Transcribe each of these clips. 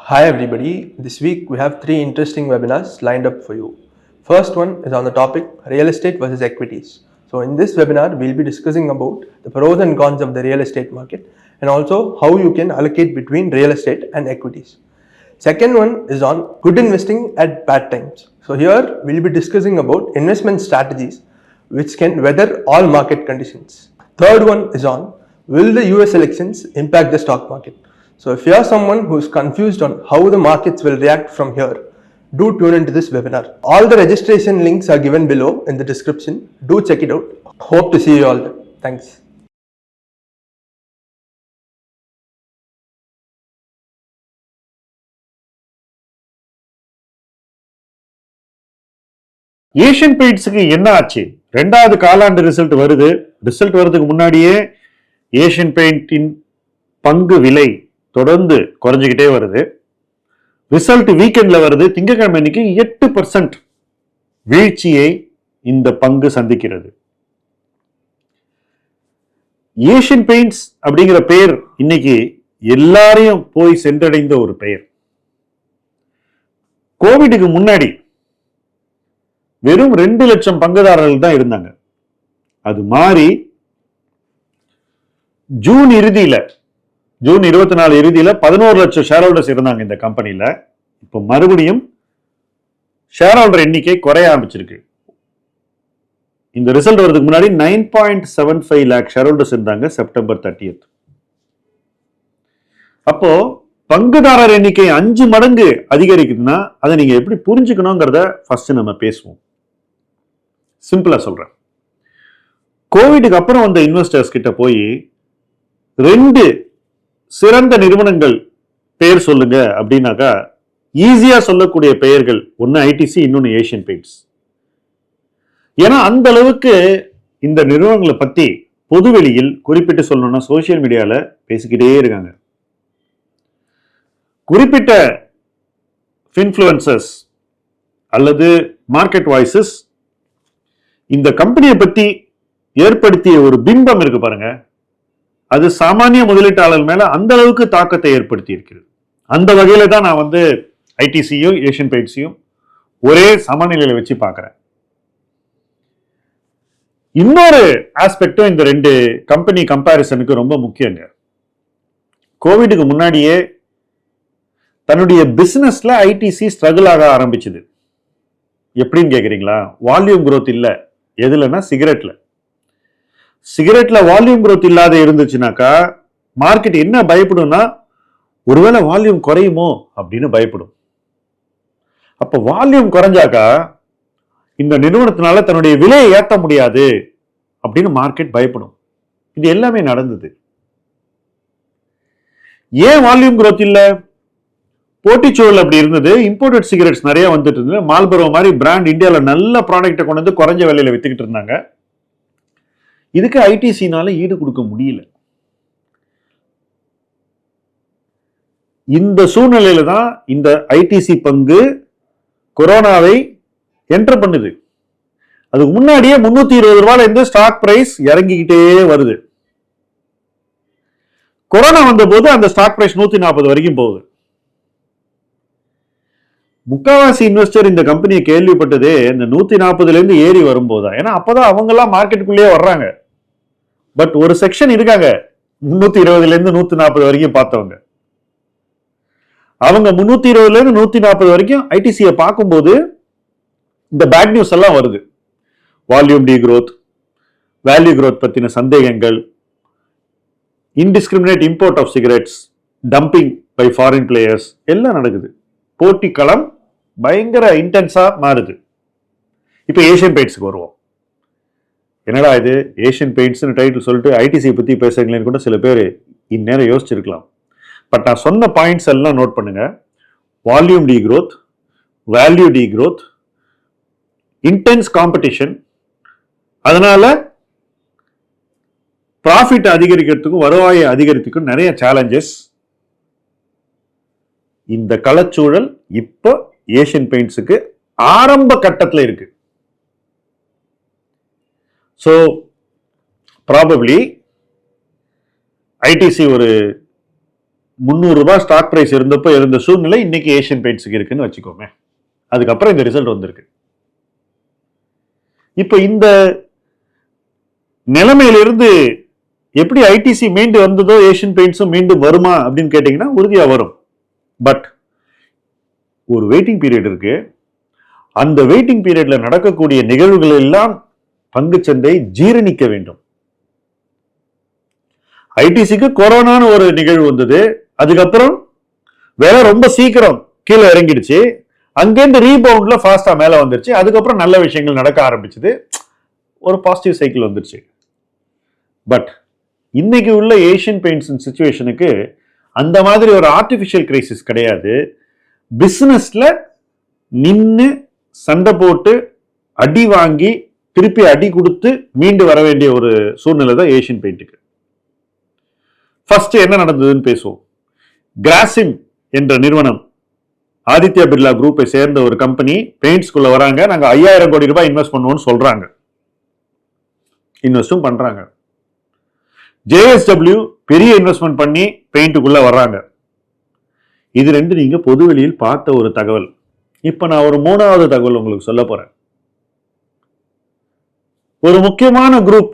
Hi everybody, this week we have three interesting webinars lined up for you. First one is on the topic real estate versus equities. So in this webinar, we'll be discussing about the pros and cons of the real estate market and also how you can allocate between real estate and equities. Second one is on good investing at bad times. So here we'll be discussing about investment strategies which can weather all market conditions. Third one is on will the US elections impact the stock market? So if you are someone who is confused on how the markets will react from here, do tune into this webinar. All the registration links are given below in the description. Do check it out. Hope to see you all there. Thanks. Asian பெயிண்ட்ஸுக்கு என்ன ஆச்சு? ரெண்டாவது காலாண்டு result வருது. Result வர்றதுக்கு முன்னாடியே Asian பெயிண்டின் பங்கு விலை தொடர்ந்து குறைஞ்சிக்கிட்டே வருது. ரிசல்ட் வீக்கெண்ட்ல வருது. திங்கட்கிழமை இன்னைக்கு 8% வீழ்ச்சியை இந்த பங்கு சந்திக்கிறது. ஏஷியன் பெயிண்ட்ஸ் அப்படிங்கிற பெயர் இன்னைக்கு எல்லாரையும் போய் சென்றடைந்த ஒரு பெயர். கோவிடுக்கு முன்னாடி வெறும் 2 லட்சம் பங்குதாரர்கள் தான் இருந்தாங்க. அது மாறி ஜூன் 24 இறுதியில 11 லட்சம் ஷேர் ஹோல்டர்ஸ் இருந்தாங்க இந்த கம்பெனில. இப்ப மறுபடியும் ஷேர் ஹோல்டர் எண்ணிக்கை குறைய ஆரம்பிச்சிருக்கு. இந்த ரிசல்ட் வரதுக்கு முன்னாடி 9.75 லேக் ஷேர் ஹோல்டர்ஸ் இருந்தாங்க செப்டம்பர் 30. அப்போ பங்குதாரர் எண்ணிக்கை 5 மடங்கு அதிகரிக்குதுன்னா அதை நீங்க எப்படி புரிஞ்சுக்கணுங்கிறத ஃபர்ஸ்ட் நம்ம பேசுவோம். சிம்பிளா சொல்றேன். கோவிடுக்கு அப்புறம் வந்த இன்வெஸ்டர்ஸ் கிட்ட போய் 2 சிறந்த நிறுவனங்கள் பெயர் சொல்லுங்க அப்படின்னாக்கா ஈஸியா சொல்லக்கூடிய பெயர்கள் ஒன்னு ஐடிசி, இன்னொன்னு ஏஷியன் பெயிண்ட்ஸ். ஏன்னா அந்த அளவுக்கு இந்த நிறுவனங்களை பத்தி பொதுவெளியில் குறிப்பிட்டு சொல்லணும்னா சோசியல் மீடியால பேசிக்கிட்டே இருக்காங்க. குறிப்பிட்ட இன்ஃப்ளூயன்சர்ஸ் அல்லது மார்க்கெட் வாய்ஸஸ் இந்த கம்பெனியை பத்தி ஏற்படுத்திய ஒரு பிம்பம் இருக்கு பாருங்க, அது சாமானிய முதலீட்டாளர் மேல அந்த அளவுக்கு தாக்கத்தை ஏற்படுத்தி இருக்கிறது. அந்த வகையில தான் நான் ஐடிசியும் ஏஷியன் பெயிண்ட்ஸையும் ஒரே சமநிலையில வச்சு பார்க்கிறேன். இன்னொரு ஆஸ்பெக்டும் இந்த 2 கம்பெனி கம்பேரிசனுக்கு ரொம்ப முக்கியங்க. கோவிடுக்கு முன்னாடியே தன்னுடைய பிசினஸ்ல ஐடிசி ஸ்ட்ரகிள் ஆக ஆரம்பிச்சது. எப்படின்னு கேக்குறீங்களா? வால்யூம் குரோத் இல்ல. எதுலன்னா சிகரெட்ல வால்யூம் குரோத் இல்லாத இருந்துச்சுனாக்கா மார்க்கெட் என்ன பயப்படும்னா ஒருவேளை வால்யூம் குறையுமோ அப்படின்னு பயப்படும். அப்ப வால்யூம் குறைஞ்சாக்கா இந்த நிறுவனத்தினால தன்னுடைய விலையை ஏற்ற முடியாது அப்படின்னு மார்க்கெட் பயப்படும். இது எல்லாமே நடந்தது. ஏன் வால்யூம் குரோத் இல்ல? போட்டிச்சூழல் அப்படி இருந்தது. இம்போர்ட்டட் சிகரெட்ஸ் நிறைய வந்துட்டு இருந்தது. மால்பரோ மாதிரி பிராண்ட் இந்தியாவில நல்ல ப்ராடக்டை கொண்டு வந்து குறைஞ்ச விலையில வித்துக்கிட்டு இருந்தாங்க. இதுக்கு ஐடிசினால ஈடு கொடுக்க முடியல. இந்த சூழ்நிலையில தான் இந்த ஐடிசி பங்கு கொரோனாவை என்டர் பண்ணுது. அதுக்கு முன்னாடியே 320 ரூபாயில இருந்து ஸ்டாக் பிரைஸ் இறங்கிக்கிட்டே வருது. கொரோனா வந்த போது அந்த ஸ்டாக் பிரைஸ் 140 வரைக்கும் போகுது. முக்காவாசி இன்வெஸ்டர் இந்த கம்பெனியை கேள்விப்பட்டதே இந்த 140ல இருந்து ஏறி வரும்போதா. ஏன்னா அப்பதான் அவங்க எல்லாம் மார்க்கெட்டுக்குள்ளேயே வர்றாங்க. பட் ஒரு செக்ஷன் இருக்காங்க 320ல இருந்து 140 வரைக்கும் பார்த்தவங்க. அவங்க 320ல இருந்து 140 வரைக்கும் ஐடிசியை பார்க்கும்போது இந்த பேட் நியூஸ் எல்லாம் வருது. Volume de growth, value growth பத்தின சந்தேகங்கள், indiscriminate import of cigarettes, dumping by foreign players எல்லாம் நடக்குது. போட்டி களம் பயங்கர இன்டென்ஸா மாறுது. இப்ப ஏஷியன் பெயிண்ட்ஸ்க்கு வருவோம். என்னடா இது ஏஷியன் பெயிண்ட்ஸ் டைட்டில் சொல்லிட்டு ஐடிசி பத்தி பேசுறீங்களேன்னு கூட சில பேர் இந்நேரம் யோசிச்சிருக்கலாம். பட் நான் சொன்ன பாயிண்ட்ஸ் எல்லாம் நோட் பண்ணுங்க. Volume de growth, value de growth, intense competition, அதனால ப்ராஃபிட் அதிகரிக்கிறதுக்கும் வருவாயை அதிகரிக்கிறதுக்கும் நிறைய சேலஞ்சஸ். இந்த களச்சூழல் இப்போ ஏஷியன் பெயிண்ட்ஸுக்கு ஆரம்ப கட்டத்தில் இருக்கு. ஸோ ப்ராபப்ளி ஐடிசி ஒரு ரூபாய் ஸ்டாக் பிரைஸ் இருந்தப்போ இருந்த சூழ்நிலை இன்னைக்கு ஏஷியன் பெயிண்ட்ஸுக்கு இருக்குன்னு வச்சுக்கோமே. அதுக்கப்புறம் இந்த ரிசல்ட் வந்திருக்கு. இப்ப இந்த நிலைமையிலிருந்து எப்படி ஐடிசி மீண்டு வந்ததோ ஏஷியன் பெயிண்ட்ஸும் மீண்டும் வருமா அப்படின்னு கேட்டீங்கன்னா உறுதியா வரும். பட் ஒரு வெயிட்டிங் பீரியட் இருக்கு. அந்த வெயிட்டிங் பீரியட்ல நடக்கக்கூடிய நிகழ்வுகள் எல்லாம் பங்குச்சந்தை ஜீரணிக்க வேண்டும். ஐடிசிக்கு கொரோனான்னு ஒரு நிகழ்வு வந்தது. அதுக்கப்புறம் வேலை ரொம்ப சீக்கிரம் கீழே இறங்கிடுச்சு. அங்கேருந்து ரீபவுண்ட்ல ஃபாஸ்டா மேல வந்துருச்சு. அதுக்கப்புறம் நல்ல விஷயங்கள் நடக்க ஆரம்பிச்சது. ஒரு பாசிட்டிவ் சைக்கிள் வந்துருச்சு. பட் இன்னைக்கு உள்ள ஏஷியன் பெயிண்ட்ஸ் சிச்சுவேஷனுக்கு அந்த மாதிரி ஒரு ஆர்டிபிஷியல் கிரைசிஸ் கிடையாது. பிசினஸ்ல நின்று சண்டை போட்டு அடி வாங்கி திருப்பி அடி கொடுத்து மீண்டு வர வேண்டிய ஒரு சூழ்நிலை தான் ஏஷியன் பெயிண்ட்டுக்கு. ஃபர்ஸ்ட் என்ன நடந்ததுன்னு பேசுவோம். கிராசிம் என்ற நிறுவனம் ஆதித்யா பிர்லா குரூப்பை சேர்ந்த ஒரு கம்பெனி பெயிண்ட்ஸ்குள்ள வராங்க. நாங்க 5000 கோடி ரூபாய் இன்வெஸ்ட் பண்ணுவோம்னு சொல்றாங்க. இன்வெஸ்டும் பண்றாங்க. JSW பெரிய இன்வெஸ்ட்மெண்ட் பண்ணி பெயிண்ட்டுக்குள்ள வர்றாங்க. இது ரெண்டு நீங்க பொதுவெளியில் பார்த்த ஒரு தகவல். இப்ப நான் ஒரு 3வது தகவல் உங்களுக்கு சொல்ல போறேன். ஒரு முக்கியமான குரூப்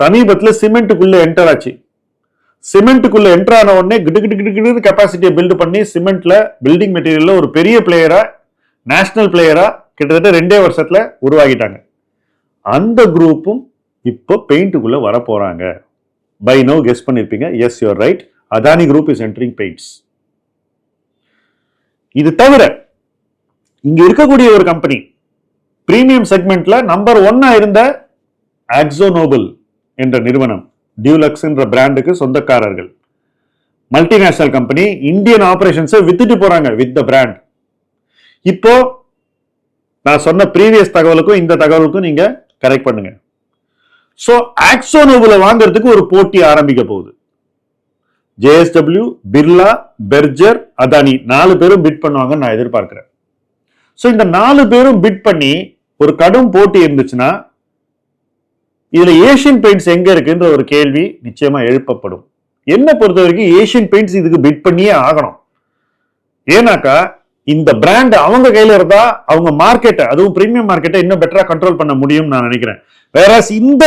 சமீபத்துல சிமெண்ட்டுக்குள்ள என்டர் ஆச்சு. சிமெண்ட்டுக்குள்ள என்டர் ஆன உடனே கிடு கெப்பாசிட்டியை பில்டு பண்ணி சிமெண்ட்ல பில்டிங் மெட்டீரியல்ல ஒரு பெரிய பிளேயரா, நேஷனல் பிளேயரா கிட்டத்தட்ட 2 வருஷத்துல உருவாகிட்டாங்க. அந்த குரூப்பும் இப்போ பெயிண்ட்டுக்குள்ள வர போறாங்க. பை நோ கெஸ் பண்ணிருப்பீங்க. Yes, you're right. Adani group is entering paints. இது தவிர இங்க இருக்கக்கூடிய ஒரு கம்பெனி பிரீமியம் செக்மெண்ட்ல நம்பர் 1 இருந்த ஆக்ஸோனோபிள் என்ற நிறுவனம், டியூலக்ஸ் என்ற பிராண்டுக்கு சொந்தக்காரர்கள், மல்டிநேஷனல் கம்பெனி, இந்தியன் ஆபரேஷன்ஸை வித்துட்டு போறாங்க வித் த பிராண்ட். இப்போ நான் சொன்ன ப்ரீவியஸ் தகவலுக்கும் இந்த தகவலுக்கும் நீங்க கரெக்ட் பண்ணுங்க. சோ ஆக்ஸோனோபிளை வாங்குறதுக்கு ஒரு போட்டி ஆரம்பிக்க போகுது. JSW, பிர்லா, பெர்ஜர், அதானி 4 பேரும் பிட் பண்ணுவாங்கன்னு நான் எதிர்பார்க்கிறேன். சோ இந்த 4 பேரும் பிட் பண்ணி ஒரு கடும் போட்டி இருந்துச்சுன்னா இதுல ஏஷியன் பெயிண்ட்ஸ் எங்க இருக்குன்ற ஒரு கேள்வி நிச்சயமா எழுப்பப்படும். என்ன பொறுத்த வரைக்கும் ஏஷியன் பெயிண்ட்ஸ் இதுக்கு பிட் பண்ணியே ஆகணும். ஏன்னாக்கா இந்த பிராண்ட் அவங்க கையில இருந்தா அவங்க மார்க்கெட்டை, அதுவும் பிரீமியம் மார்க்கெட்டை இன்னும் பெட்டரா கண்ட்ரோல் பண்ண முடியும் நான் நினைக்கிறேன். வேற இந்த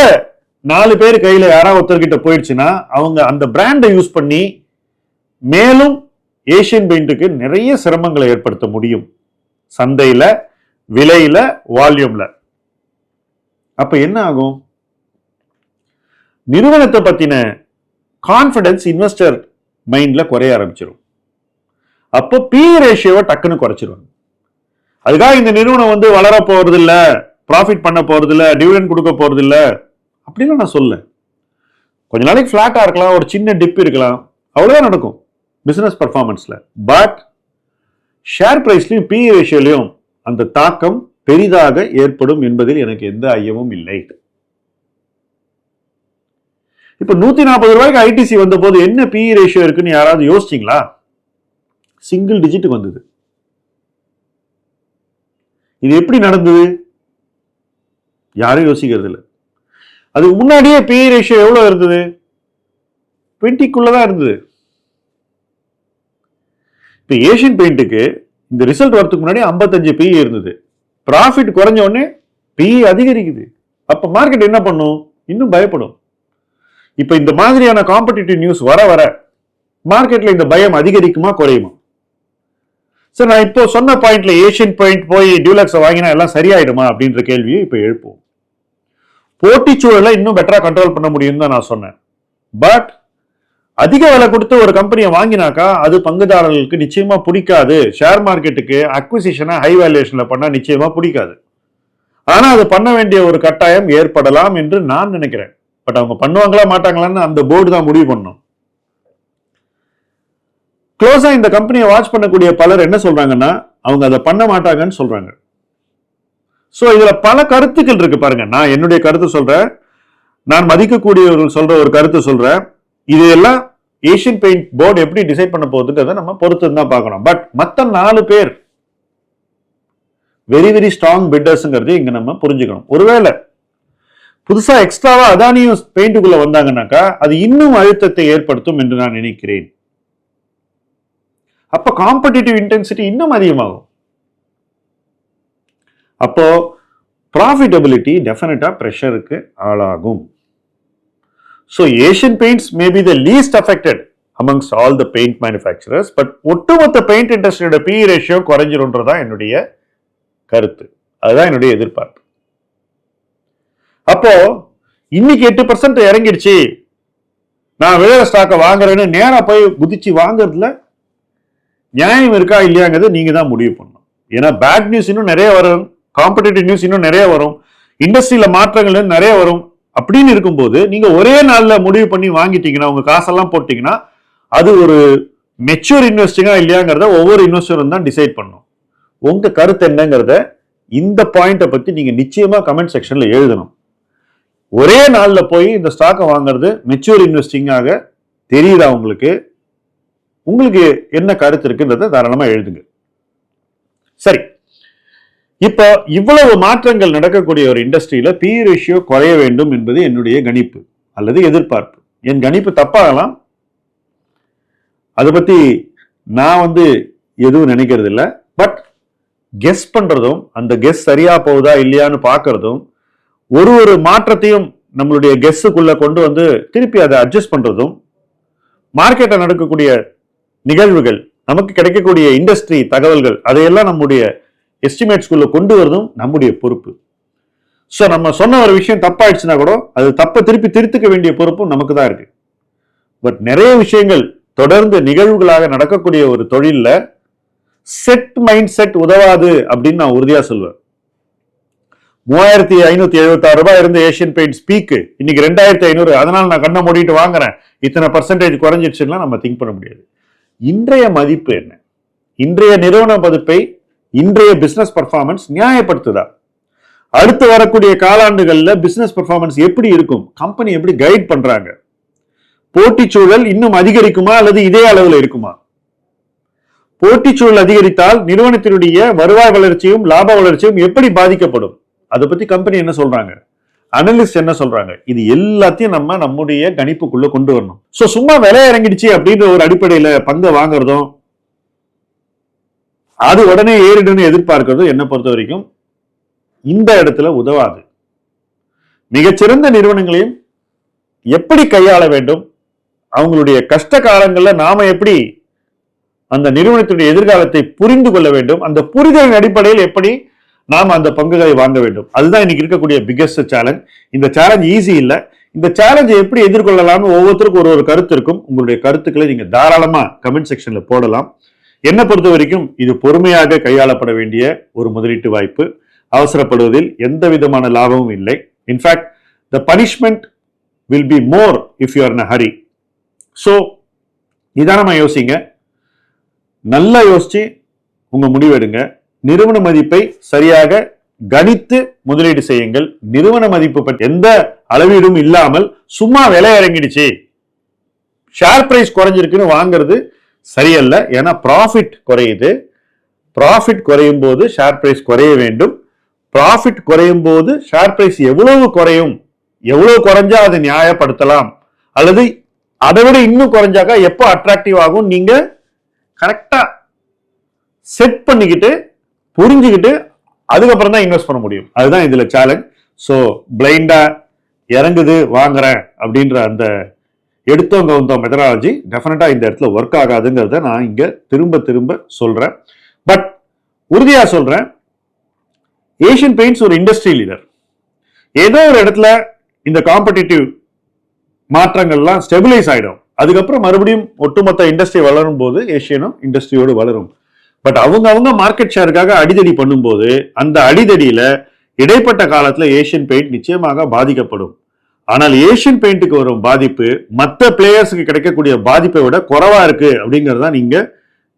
4 பேர் கையில யாராவது ஒருத்தர்கிட்ட போயிடுச்சுன்னா அவங்க அந்த பிராண்டை யூஸ் பண்ணி மேலும் ஏஷியன் பெயிண்ட்டுக்கு நிறைய சிரமங்களை ஏற்படுத்த முடியும். சந்தையில, விலையில, வால்யூம்ல. அப்ப என்ன ஆகும்? நிறுவனத்தை பத்தின கான்பிடன்ஸ் இன்வெஸ்டர் மைண்ட்ல குறைய ஆரம்பிச்சிடும். அப்போ பி ரேஷியோவை டக்குன்னு குறைச்சிருவாங்க. அதுக்காக இந்த நிறுவனம் வளர போறது இல்ல, ப்ராஃபிட் பண்ண போறது இல்ல, டிவிடெண்ட் கொடுக்க போறது இல்ல அப்படின்னு நான் சொல்ல. கொஞ்ச நாளைக்கு பிளாட்டா இருக்கலாம், ஒரு சின்ன டிப் இருக்கலாம், அவ்வளவுதான் நடக்கும் பிசினஸ் பர்ஃபார்மன்ஸ்ல. பட் ஷேர் பிரைஸ்லயும் பி ரேஷியோலையும் அந்த தாக்கம் பெரிதாக ஏற்படும் என்பதில் எனக்கு எந்த ஐயமும் இல்லை. இப்ப 140 ரூபாய்க்கு ஐடிசி வந்த போது என்ன பி ரேஷியோ இருக்குன்னு யாராவது யோசிச்சீங்களா? சிங்கிள் டிஜிட் வந்தது. இது எப்படி நடந்தது? யாரும் யோசிக்கிறது இல்லை. அதுக்கு முன்னாடியே பி ரேஷியோ எவ்வளவு இருந்தது? 20க்குள்ளதான் இருந்தது. இப்ப ஏஷியன் பெயிண்ட்டுக்கு இந்த ரிசல்ட் வரதுக்கு முன்னாடி 55 பி இருந்தது. ப்ராஃபிட் குறைஞ்ச உடனே பி அதிகரிக்குது. அப்ப மார்க்கெட் என்ன பண்ணும்? இன்னும் பயப்படும். இப்ப இந்த மாதிரியான காம்படிட்டிவ் நியூஸ் வர வர மார்க்கெட்ல இந்த பயம் அதிகரிக்குமா குறையுமா? சார், நான் இப்போ சொன்ன பாயிண்ட்ல ஏஷியன் பெயிண்ட் போய் டியூலக்ஸ் வாங்கினா எல்லாம் சரியாயிடுமா அப்படின்ற கேள்வியை இப்ப எழுப்போம். போட்டிச்சூழலை இன்னும் பெட்டரா கண்ட்ரோல் பண்ண முடியும் தான் நான் சொன்னேன். பட் அதிக விலை கொடுத்து ஒரு கம்பெனியை வாங்கினாக்கா அது பங்குதாரர்களுக்கு நிச்சயமா பிடிக்காது. ஷேர் மார்க்கெட்டுக்கு அக்விசிஷனை ஹை வேல்யூஷன்ல பண்ணா நிச்சயமா பிடிக்காது. ஆனா அது பண்ண வேண்டிய ஒரு கட்டாயம் ஏற்படலாம் என்று நான் நினைக்கிறேன். பட் அவங்க பண்ணுவாங்களா மாட்டாங்களான்னு அந்த போர்டு தான் முடிவு பண்ணும். க்ளோஸா இந்த கம்பெனியை வாட்ச் பண்ணக்கூடிய பலர் என்ன சொல்றாங்கன்னா அவங்க அதை பண்ண மாட்டாங்கன்னு சொல்றாங்க. சோ இதுல பல கருத்துக்கள் இருக்கு பாருங்க. நான் என்னுடைய கருத்து சொல்றேன், நான் மதிக்கக்கூடியவர்கள் சொல்ற ஒரு கருத்து சொல்றேன். இதையெல்லாம் ஏஷியன் பெயிண்ட் போர்டு எப்படி டிசைட் பண்ண போகுதுன்றதை நம்ம பொறுத்து தான் பார்க்கணும். பட் மத்த 4 பேர் வெரி வெரி ஸ்ட்ராங் பிட்டர்ஸ்ங்கிறது இங்க நம்ம புரிஞ்சுக்கணும். ஒருவேளை புதுசா எக்ஸ்ட்ராவா அதானியும் பெயிண்ட்டுக்குள்ள வந்தாங்கன்னாக்கா அது இன்னும் அழுத்தத்தை ஏற்படுத்தும் என்று நான் நினைக்கிறேன். அப்ப காம்படிட்டிவ் இன்டென்சிட்டி இன்னும் அதிகமாகும். அப்போ ப்ராஃபிட்டபிலிட்டி டெஃபினட்டா பிரஷருக்கு ஆளாகும். So Asian paints may be the least affected amongst all the paint manufacturers, but ஒட்டுமொத்த பெயிண்ட் இண்டஸ்ட்ரியோட PE ரேஷியோ குறைஞ்சிரும்ன்றதா என்னுடைய கருத்து. அதுதான் என்னுடைய எதிர்பார்ப்பு. அப்போ இன்னைக்கு 8% இறங்கிடுச்சு, நான் விழுற ஸ்டாக்கை வாங்குறேன்னு நேரா போய் குதிச்சு வாங்குறதுல நியாயம் இருக்கா இல்லையாங்கிறது நீங்க தான் முடிவு பண்ணணும். ஏன்னா பேட் நியூஸ் இன்னும் நிறைய வரும், காம்படிட்டிவ் நியூஸ் இன்னும் நிறைய வரும், இண்டஸ்ட்ரியில மாற்றங்கள் நிறைய வரும். அப்படின்னு இருக்கும்போது நீங்க ஒரே நாள்ல முடிவு பண்ணி வாங்கிட்டீங்கன்னா, உங்க காசெல்லாம் போட்டீங்கன்னா, அது ஒரு மெச்சூர் இன்வெஸ்டிங்கா இல்லையாங்கிறத ஒவ்வொரு இன்வெஸ்டரும் தான் டிசைட் பண்ணும். உங்க கருத்து என்னங்கிறத இந்த பாயிண்டை பத்தி நீங்க நிச்சயமா கமெண்ட் செக்ஷன்ல எழுதணும். ஒரே நாள்ல போய் இந்த ஸ்டாக்கை வாங்குறது மெச்சூர் இன்வெஸ்டிங்காக தெரியுதா உங்களுக்கு? உங்களுக்கு என்ன கருத்து இருக்குன்றத தாராளமா எழுதுங்க. சரி, இப்ப இவ்வளவு மாற்றங்கள் நடக்கக்கூடிய ஒரு இண்டஸ்ட்ரியில PE ரேஷியோ குறைய வேண்டும் என்பது என்னுடைய கணிப்பு அல்லது எதிர்பார்ப்பு. என் கணிப்பு தப்பாகலாம், அதை பத்தி நான் எதுவும் நினைக்கிறது இல்லை. பட் கெஸ் பண்றதும், அந்த கெஸ் சரியா போகுதா இல்லையான்னு பாக்குறதும், ஒரு மாற்றத்தையும் நம்மளுடைய கெஸ்ஸுக்குள்ள கொண்டு திருப்பி அதை அட்ஜஸ்ட் பண்றதும், மார்க்கெட்டில் நடக்கக்கூடிய நிகழ்வுகள், நமக்கு கிடைக்கக்கூடிய இண்டஸ்ட்ரி தகவல்கள், அதையெல்லாம் நம்முடைய எஸ்டிமேட்ஸ்குள்ள கொண்டு வரதும் நம்முடைய பொறுப்பு. ஸோ நம்ம சொன்ன ஒரு விஷயம் தப்பாயிடுச்சுன்னா கூட அது தப்பை திருப்பி திருத்துக்க வேண்டிய பொறுப்பும் நமக்கு தான் இருக்கு. பட் நிறைய விஷயங்கள் தொடர்ந்து நிகழ்வுகளாக நடக்கக்கூடிய ஒரு தொழில்ல செட் மைண்ட் செட் உதவாது அப்படின்னு நான் உறுதியா சொல்வேன். 3576 ரூபாய் இருந்த ஏஷியன் பெயிண்ட்ஸ் பீக்கு இன்னைக்கு 2500, அதனால நான் கண்ணை மூடிட்டு வாங்குறேன், இத்தனை % குறைஞ்சிடுச்சுன்னா நம்ம திங்க் பண்ண முடியாது. இன்றைய மதிப்பு என்ன? இன்றைய நிறுவன மதிப்பை இன்றைய பிசினஸ் பர்ஃபார்மன்ஸ் நியாயப்படுத்துதா? அடுத்து வரக்கூடிய காலாண்டுகள்ல பிசினஸ் பர்ஃபார்மன்ஸ் எப்படி இருக்கும்? கம்பெனி எப்படி கைட் பண்றாங்க? போட்டிச்சூழல் இன்னும் அதிகரிக்குமா அல்லது இதே அளவில் இருக்குமா? போட்டிச்சூழல் அதிகரித்தால் நிறுவனத்தினுடைய வருவாய் வளர்ச்சியும் லாப வளர்ச்சியும் எப்படி பாதிக்கப்படும்? அதை பத்தி கம்பெனி என்ன சொல்றாங்க, அனலிஸ்ட் என்ன சொல்றாங்க? இது எல்லாத்தையும் நம்ம நம்முடைய கணிப்புக்குள்ள கொண்டு வரணும். சோ சும்மா விலை இறங்கிடுச்சு அப்படின்ற ஒரு அடிப்படையில பங்கு வாங்குறதும், அது உடனே ஏறிடுன்னு எதிர்பார்க்கிறதும் என்ன பொறுத்த வரைக்கும் இந்த இடத்துல உதவாது. மிகச்சிறந்த நிறுவனங்களையும் எப்படி கையாள வேண்டும், அவங்களுடைய கஷ்ட காலங்கள்ல நாம எப்படி அந்த நிறுவனத்துடைய எதிர்காலத்தை புரிந்து கொள்ள வேண்டும், அந்த புரிதலின் அடிப்படையில் எப்படி நாம் அந்த பங்குகளை வாங்க வேண்டும், அதுதான் இன்னைக்கு இருக்கக்கூடிய பிகெஸ்ட் சேலஞ்ச். இந்த சேலஞ்ச் ஈஸி இல்லை. இந்த சேலஞ்சை எப்படி எதிர்கொள்ளலாம்னு ஒவ்வொருத்தருக்கும் ஒரு கருத்து இருக்கும். உங்களுடைய கருத்துக்களை நீங்க தாராளமா கமெண்ட் செக்ஷன்ல போடலாம். என்னை பொறுத்த வரைக்கும் இது பொறுமையாக கையாளப்பட வேண்டிய ஒரு முதலீட்டு வாய்ப்பு. அவசரப்படுவதில் எந்த விதமான லாபமும் இல்லை. In fact the punishment will be more if you are in a Hari. So நிதானமா யோசிங்க, நல்லா யோசிச்சு உங்க முடிவெடுங்க. நிறுவன மதிப்பை சரியாக கணித்து முதலீடு செய்யுங்கள். நிறுவன மதிப்பு பற்றி எந்த அளவீடும் இல்லாமல் சும்மா விலை இறங்கிடுச்சு, ஷேர் பிரைஸ் குறைஞ்சிருக்குன்னு வாங்குறது சரியல்ல. ஏன்னா ப்ராஃபிட் குறையுது. ப்ராஃபிட் குறையும் போது ஷேர் பிரைஸ் குறைய வேண்டும். ப்ராஃபிட் குறையும் போது ஷேர் பிரைஸ் எவ்வளவு குறையும், எவ்வளவு குறைஞ்சா அதை நியாயப்படுத்தலாம், அல்லது அதை விட இன்னும் குறைஞ்சாக்கா எப்போ அட்ராக்டிவ் ஆகும், நீங்க கரெக்டா செட் பண்ணிக்கிட்டு புரிஞ்சுக்கிட்டு அதுக்கப்புறம் தான் இன்வெஸ்ட் பண்ண முடியும். அதுதான் இதுல சேலஞ்ச். ஸோ பிளைண்டா இறங்குது வாங்குறேன் அப்படின்ற அந்த எடுத்தோம் கவுந்தோம் மெத்தடாலஜி டெஃபினட்டா இந்த இடத்துல ஒர்க் ஆகாதுங்கிறத நான் இங்க திரும்ப திரும்ப சொல்றேன். பட் உறுதியா சொல்றேன், ஏஷியன் பெயிண்ட்ஸ் ஒரு இண்டஸ்ட்ரி லீடர். ஏதோ ஒரு இடத்துல இந்த காம்படிட்டிவ் மாற்றங்கள்லாம் ஸ்டெபிலைஸ் ஆயிடும். அதுக்கப்புறம் மறுபடியும் ஒட்டுமொத்த இண்டஸ்ட்ரி வளரும் போது ஏஷியனும் இண்டஸ்ட்ரியோடு வளரும். பட் அவங்க மார்க்கெட் ஷேருக்காக அடிதடி பண்ணும்போது அந்த அடிதடியில இடைப்பட்ட காலத்துல ஏஷியன் பெயிண்ட் நிச்சயமாக பாதிக்கப்படும். ஆனால் ஏஷியன் பெயிண்ட்டுக்கு வரும் பாதிப்பு மற்ற பிளேயர்ஸுக்கு கிடைக்கக்கூடிய பாதிப்பை விட குறைவா இருக்கு அப்படிங்கிறதா நீங்க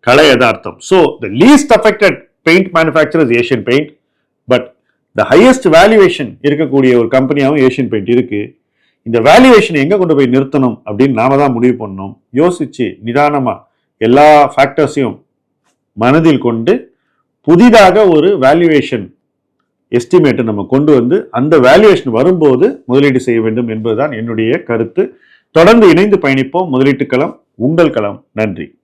கலை யதார்த்தம். So the least affected paint manufacturer Asian paint. But the highest valuation இருக்கக்கூடிய ஒரு கம்பெனியாகவும் ஏஷியன் பெயிண்ட் இருக்கு. இந்த வேல்யூவேஷன் எங்க கொண்டு போய் நிறுத்தணும் அப்படின்னு நாம தான் முடிவு பண்ணணும். யோசிச்சு நிதானமா எல்லா ஃபேக்டர்ஸையும் மனதில் கொண்டு புதிதாக ஒரு வேல்யூவேஷன் எஸ்டிமேட்டை நம்ம கொண்டு வந்து அந்த வேல்யூவேஷன் வரும்போது முதலீடு செய்ய வேண்டும் என்பதுதான் என்னுடைய கருத்து. தொடர்ந்து இணைந்து பயணிப்போம். முதலீட்டு களம் உங்கள் களம். நன்றி.